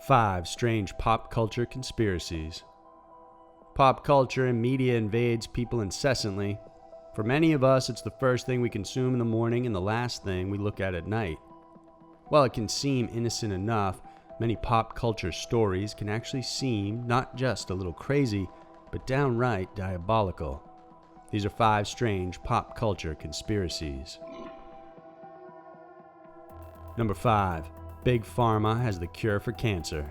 5 Strange Pop Culture Conspiracies. Pop culture and media invades people incessantly. For many of us, it's the first thing we consume in the morning and the last thing we look at night. While it can seem innocent enough, many pop culture stories can actually seem not just a little crazy, but downright diabolical. These are 5 strange pop culture conspiracies. Number 5. Big Pharma has the cure for cancer.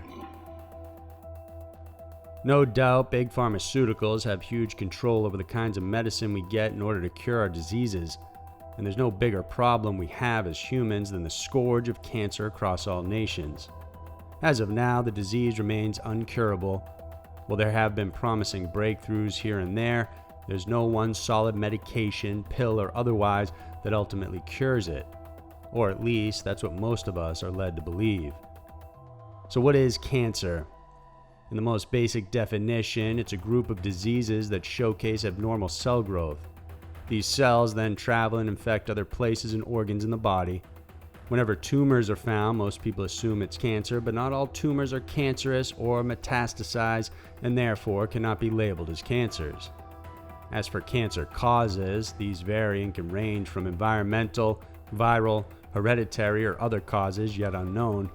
No doubt, big pharmaceuticals have huge control over the kinds of medicine we get in order to cure our diseases, and there's no bigger problem we have as humans than the scourge of cancer across all nations. As of now, the disease remains uncurable. While there have been promising breakthroughs here and there, there's no one solid medication, pill, or otherwise that ultimately cures it. Or at least, that's what most of us are led to believe. So what is cancer? In the most basic definition, it's a group of diseases that showcase abnormal cell growth. These cells then travel and infect other places and organs in the body. Whenever tumors are found, most people assume it's cancer, but not all tumors are cancerous or metastasize and therefore cannot be labeled as cancers. As for cancer causes, these vary and can range from environmental, viral, hereditary, or other causes yet unknown.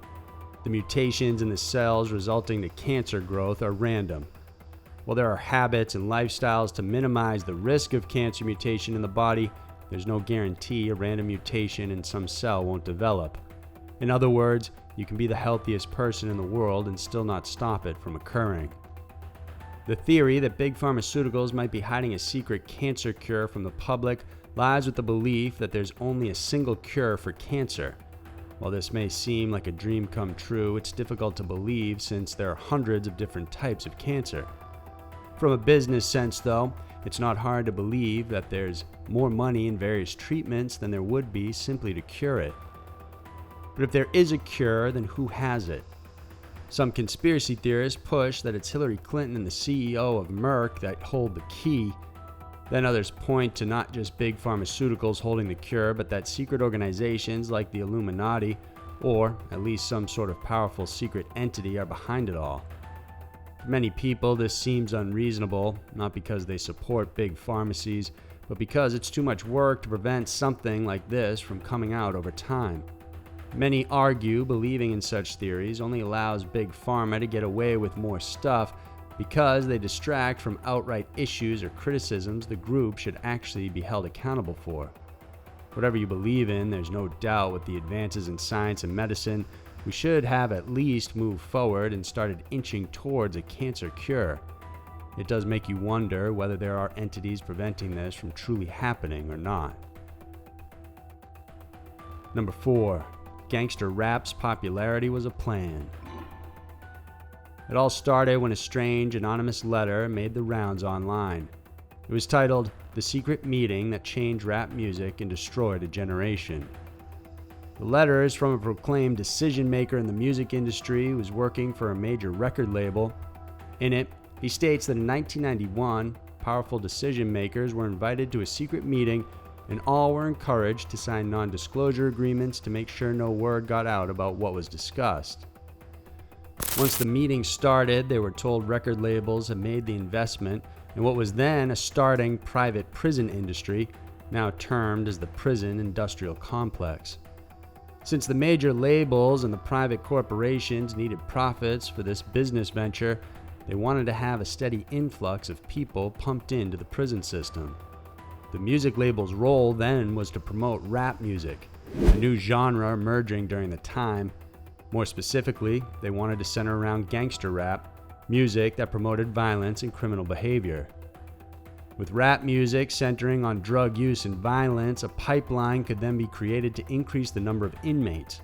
The mutations in the cells resulting to cancer growth are random. While there are habits and lifestyles to minimize the risk of cancer mutation in the body, there's no guarantee a random mutation in some cell won't develop. In other words, you can be the healthiest person in the world and still not stop it from occurring. The theory that big pharmaceuticals might be hiding a secret cancer cure from the public lies with the belief that there's only a single cure for cancer. While this may seem like a dream come true, it's difficult to believe since there are hundreds of different types of cancer. From a business sense, though, it's not hard to believe that there's more money in various treatments than there would be simply to cure it. But if there is a cure, then who has it? Some conspiracy theorists push that it's Hillary Clinton and the CEO of Merck that hold the key. Then others point to not just big pharmaceuticals holding the cure, but that secret organizations like the Illuminati, or at least some sort of powerful secret entity, are behind it all. For many people, this seems unreasonable, not because they support big pharmacies, but because it's too much work to prevent something like this from coming out over time. Many argue believing in such theories only allows big pharma to get away with more stuff because they distract from outright issues or criticisms the group should actually be held accountable for. Whatever you believe in, there's no doubt with the advances in science and medicine, we should have at least moved forward and started inching towards a cancer cure. It does make you wonder whether there are entities preventing this from truly happening or not. Number 4. Gangster rap's popularity was a plan. It all started when a strange, anonymous letter made the rounds online. It was titled, "The Secret Meeting That Changed Rap Music and Destroyed a Generation." The letter is from a proclaimed decision-maker in the music industry who was working for a major record label. In it, he states that in 1991, powerful decision-makers were invited to a secret meeting and all were encouraged to sign non-disclosure agreements to make sure no word got out about what was discussed. Once the meeting started, they were told record labels had made the investment in what was then a starting private prison industry, now termed as the prison industrial complex. Since the major labels and the private corporations needed profits for this business venture, they wanted to have a steady influx of people pumped into the prison system. The music label's role then was to promote rap music, a new genre emerging during the time. More specifically, they wanted to center around gangster rap, music that promoted violence and criminal behavior. With rap music centering on drug use and violence, a pipeline could then be created to increase the number of inmates.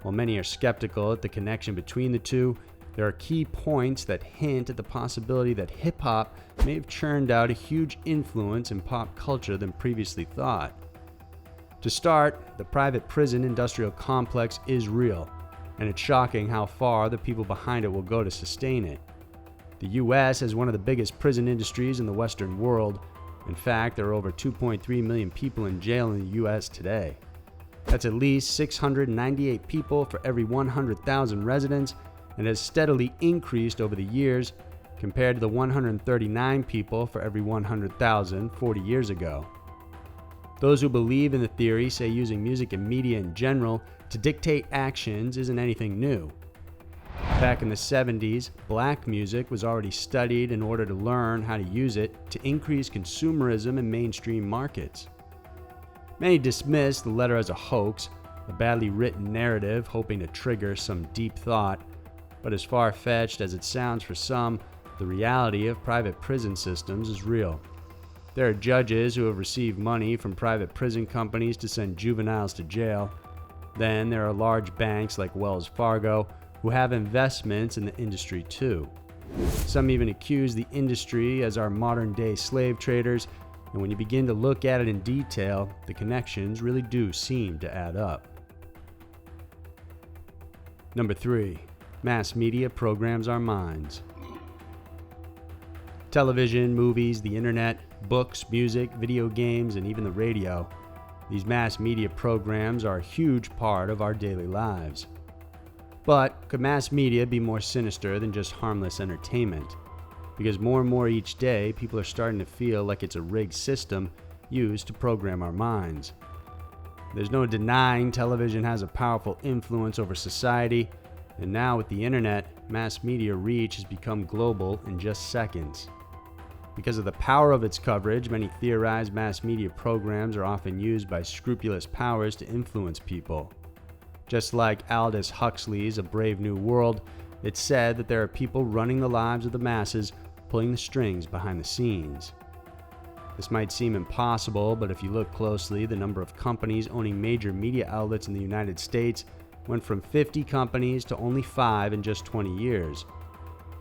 While many are skeptical at the connection between the two, there are key points that hint at the possibility that hip-hop may have churned out a huge influence in pop culture than previously thought. To start, the private prison industrial complex is real, and it's shocking how far the people behind it will go to sustain it. The US has one of the biggest prison industries in the Western world. In fact, there are over 2.3 million people in jail in the US today. That's at least 698 people for every 100,000 residents, and has steadily increased over the years compared to the 139 people for every 100,000 40 years ago. Those who believe in the theory say using music and media in general to dictate actions isn't anything new. Back in the 70s, black music was already studied in order to learn how to use it to increase consumerism in mainstream markets. Many dismiss the letter as a hoax, a badly written narrative hoping to trigger some deep thought, but as far-fetched as it sounds for some, the reality of private prison systems is real. There are judges who have received money from private prison companies to send juveniles to jail. Then there are large banks like Wells Fargo who have investments in the industry too. Some even accuse the industry as our modern-day slave traders, and when you begin to look at it in detail, the connections really do seem to add up. Number 3. Mass media programs our minds. Television, movies, the internet, books, music, video games, and even the radio. These mass media programs are a huge part of our daily lives. But could mass media be more sinister than just harmless entertainment? Because more and more each day, people are starting to feel like it's a rigged system used to program our minds. There's no denying television has a powerful influence over society, and now with the internet, mass media reach has become global in just seconds. Because of the power of its coverage, many theorize mass media programs are often used by scrupulous powers to influence people. Just like Aldous Huxley's A Brave New World, it's said that there are people running the lives of the masses, pulling the strings behind the scenes. This might seem impossible, but if you look closely, the number of companies owning major media outlets in the United States went from 50 companies to only 5 in just 20 years.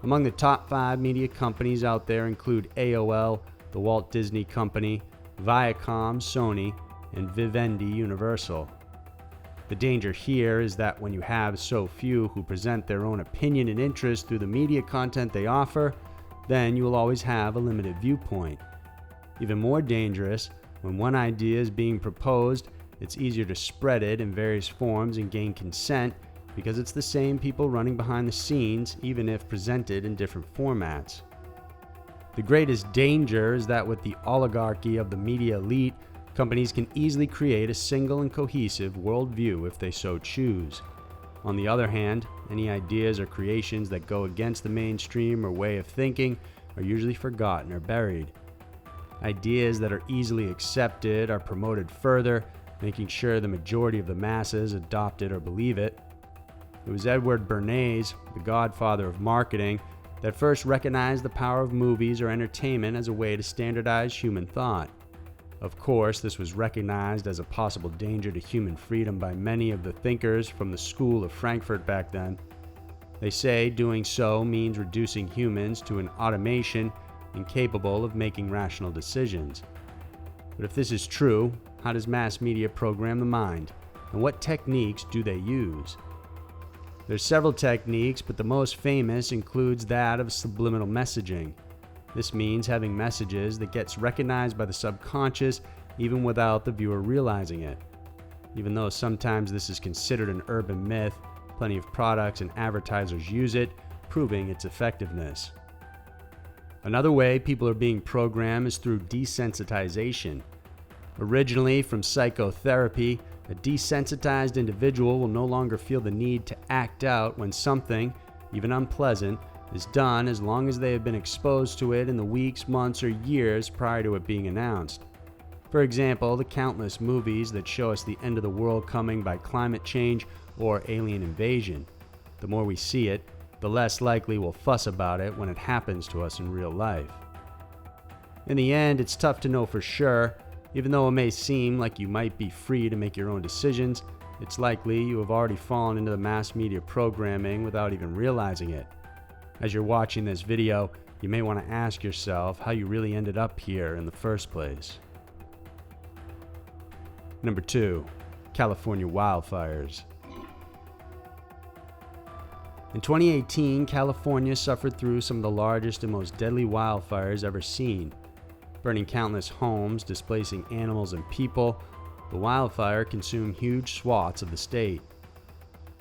Among the top 5 media companies out there include AOL, the Walt Disney Company, Viacom, Sony, and Vivendi Universal. The danger here is that when you have so few who present their own opinion and interest through the media content they offer, then you will always have a limited viewpoint. Even more dangerous, when one idea is being proposed, it's easier to spread it in various forms and gain consent because it's the same people running behind the scenes, even if presented in different formats. The greatest danger is that with the oligarchy of the media elite, companies can easily create a single and cohesive worldview if they so choose. On the other hand, any ideas or creations that go against the mainstream or way of thinking are usually forgotten or buried. Ideas that are easily accepted are promoted further, making sure the majority of the masses adopt it or believe it. It was Edward Bernays, the godfather of marketing, that first recognized the power of movies or entertainment as a way to standardize human thought. Of course, this was recognized as a possible danger to human freedom by many of the thinkers from the school of Frankfurt back then. They say doing so means reducing humans to an automation incapable of making rational decisions. But if this is true, how does mass media program the mind, and what techniques do they use? There's several techniques, but the most famous includes that of subliminal messaging. This means having messages that gets recognized by the subconscious even without the viewer realizing it. Even though sometimes this is considered an urban myth, plenty of products and advertisers use it, proving its effectiveness. Another way people are being programmed is through desensitization. Originally from psychotherapy, a desensitized individual will no longer feel the need to act out when something, even unpleasant, is done as long as they have been exposed to it in the weeks, months, or years prior to it being announced. For example, the countless movies that show us the end of the world coming by climate change or alien invasion. The more we see it, the less likely we'll fuss about it when it happens to us in real life. In the end, it's tough to know for sure. Even though it may seem like you might be free to make your own decisions, it's likely you have already fallen into the mass media programming without even realizing it. As you're watching this video, you may want to ask yourself how you really ended up here in the first place. Number 2. California wildfires. In 2018, California suffered through some of the largest and most deadly wildfires ever seen. Burning countless homes, displacing animals and people, the wildfire consumed huge swaths of the state.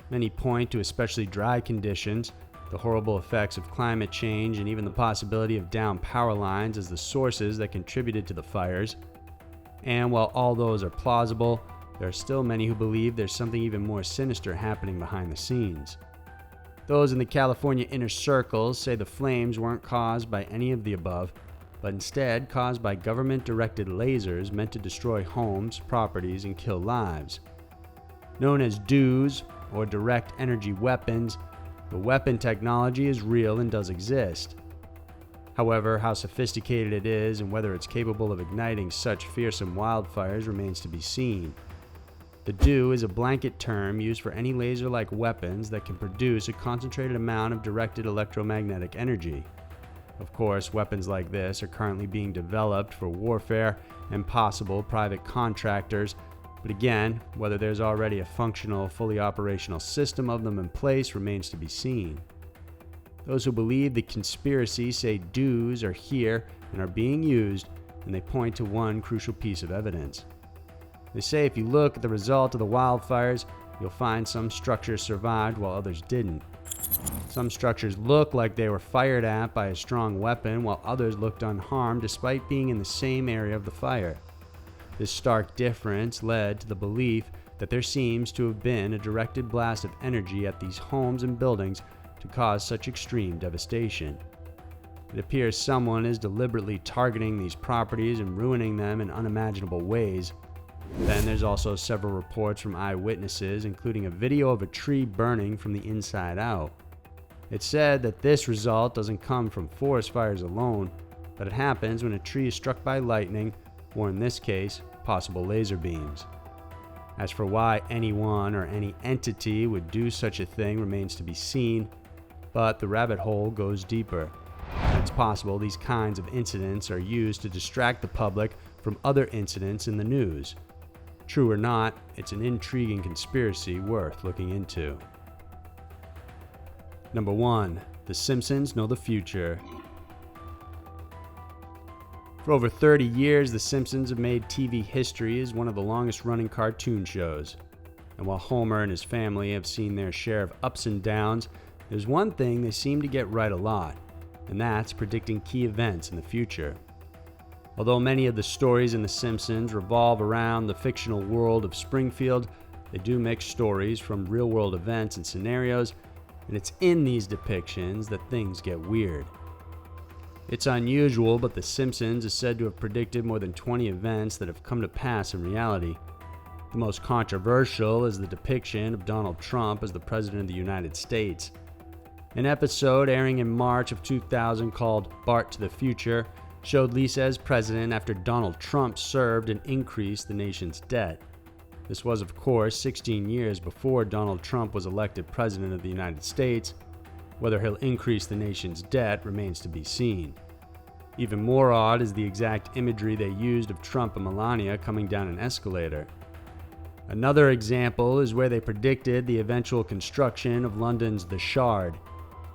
Many point to especially dry conditions, the horrible effects of climate change, and even the possibility of downed power lines as the sources that contributed to the fires. And while all those are plausible, there are still many who believe there's something even more sinister happening behind the scenes. Those in the California inner circles say the flames weren't caused by any of the above, but instead caused by government-directed lasers meant to destroy homes, properties, and kill lives. Known as DEWs, or direct energy weapons, the weapon technology is real and does exist. However, how sophisticated it is and whether it's capable of igniting such fearsome wildfires remains to be seen. The DEW is a blanket term used for any laser-like weapons that can produce a concentrated amount of directed electromagnetic energy. Of course, weapons like this are currently being developed for warfare and possible private contractors, but again, whether there's already a functional, fully operational system of them in place remains to be seen. Those who believe the conspiracy say DEWs are here and are being used, and they point to one crucial piece of evidence. They say if you look at the result of the wildfires, you'll find some structures survived while others didn't. Some structures look like they were fired at by a strong weapon, while others looked unharmed despite being in the same area of the fire. This stark difference led to the belief that there seems to have been a directed blast of energy at these homes and buildings to cause such extreme devastation. It appears someone is deliberately targeting these properties and ruining them in unimaginable ways. Then there's also several reports from eyewitnesses, including a video of a tree burning from the inside out. It's said that this result doesn't come from forest fires alone, but it happens when a tree is struck by lightning, or in this case, possible laser beams. As for why anyone or any entity would do such a thing remains to be seen, but the rabbit hole goes deeper. It's possible these kinds of incidents are used to distract the public from other incidents in the news. True or not, it's an intriguing conspiracy worth looking into. Number 1. The Simpsons know the future. For over 30 years, The Simpsons have made TV history as one of the longest-running cartoon shows. And while Homer and his family have seen their share of ups and downs, there's one thing they seem to get right a lot, and that's predicting key events in the future. Although many of the stories in The Simpsons revolve around the fictional world of Springfield, they do mix stories from real-world events and scenarios, and it's in these depictions that things get weird. It's unusual, but The Simpsons is said to have predicted more than 20 events that have come to pass in reality. The most controversial is the depiction of Donald Trump as the President of the United States. An episode airing in March of 2000 called Bart to the Future showed Lisa as president after Donald Trump served and increased the nation's debt. This was, of course, 16 years before Donald Trump was elected President of the United States. Whether he'll increase the nation's debt remains to be seen. Even more odd is the exact imagery they used of Trump and Melania coming down an escalator. Another example is where they predicted the eventual construction of London's The Shard.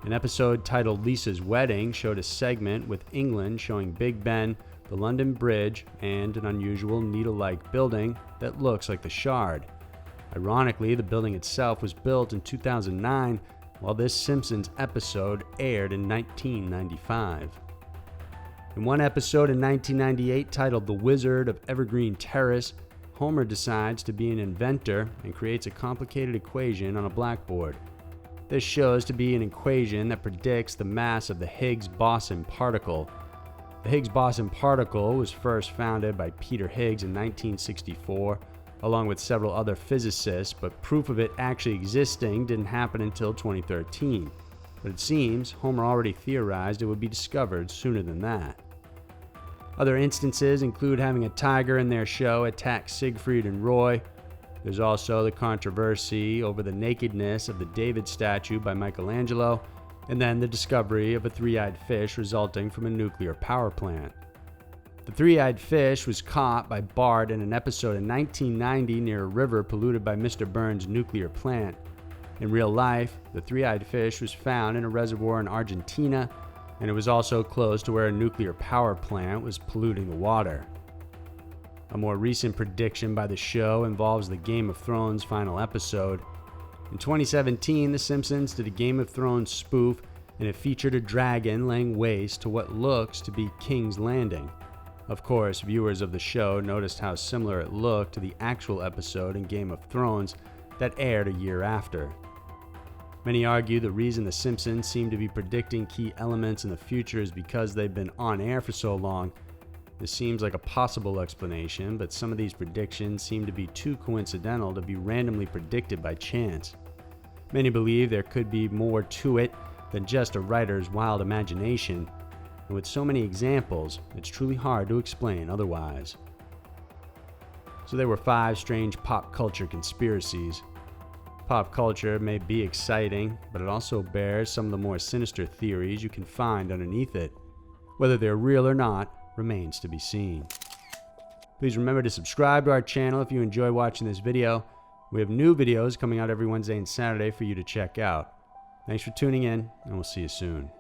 An episode titled Lisa's Wedding showed a segment with England showing Big Ben, the London Bridge, and an unusual needle-like building that looks like the Shard. Ironically, the building itself was built in 2009, while this Simpsons episode aired in 1995. In one episode in 1998 titled The Wizard of Evergreen Terrace, Homer decides to be an inventor and creates a complicated equation on a blackboard. This shows to be an equation that predicts the mass of the Higgs boson particle. The Higgs boson particle was first founded by Peter Higgs in 1964, along with several other physicists, but proof of it actually existing didn't happen until 2013. But it seems Homer already theorized it would be discovered sooner than that. Other instances include having a tiger in their show attack Siegfried and Roy. There's also the controversy over the nakedness of the David statue by Michelangelo, and then the discovery of a three-eyed fish resulting from a nuclear power plant. The three-eyed fish was caught by Bart in an episode in 1990 near a river polluted by Mr. Burns' nuclear plant. In real life, the three-eyed fish was found in a reservoir in Argentina, and it was also close to where a nuclear power plant was polluting the water. A more recent prediction by the show involves the Game of Thrones final episode. In 2017, The Simpsons did a Game of Thrones spoof, and it featured a dragon laying waste to what looks to be King's Landing. Of course, viewers of the show noticed how similar it looked to the actual episode in Game of Thrones that aired a year after. Many argue the reason The Simpsons seem to be predicting key elements in the future is because they've been on air for so long. This seems like a possible explanation, but some of these predictions seem to be too coincidental to be randomly predicted by chance. Many believe there could be more to it than just a writer's wild imagination, and with so many examples, it's truly hard to explain otherwise. So there were 5 strange pop culture conspiracies. Pop culture may be exciting, but it also bears some of the more sinister theories you can find underneath it. Whether they're real or not remains to be seen. Please remember to subscribe to our channel if you enjoy watching this video. We have new videos coming out every Wednesday and Saturday for you to check out. Thanks for tuning in, and we'll see you soon.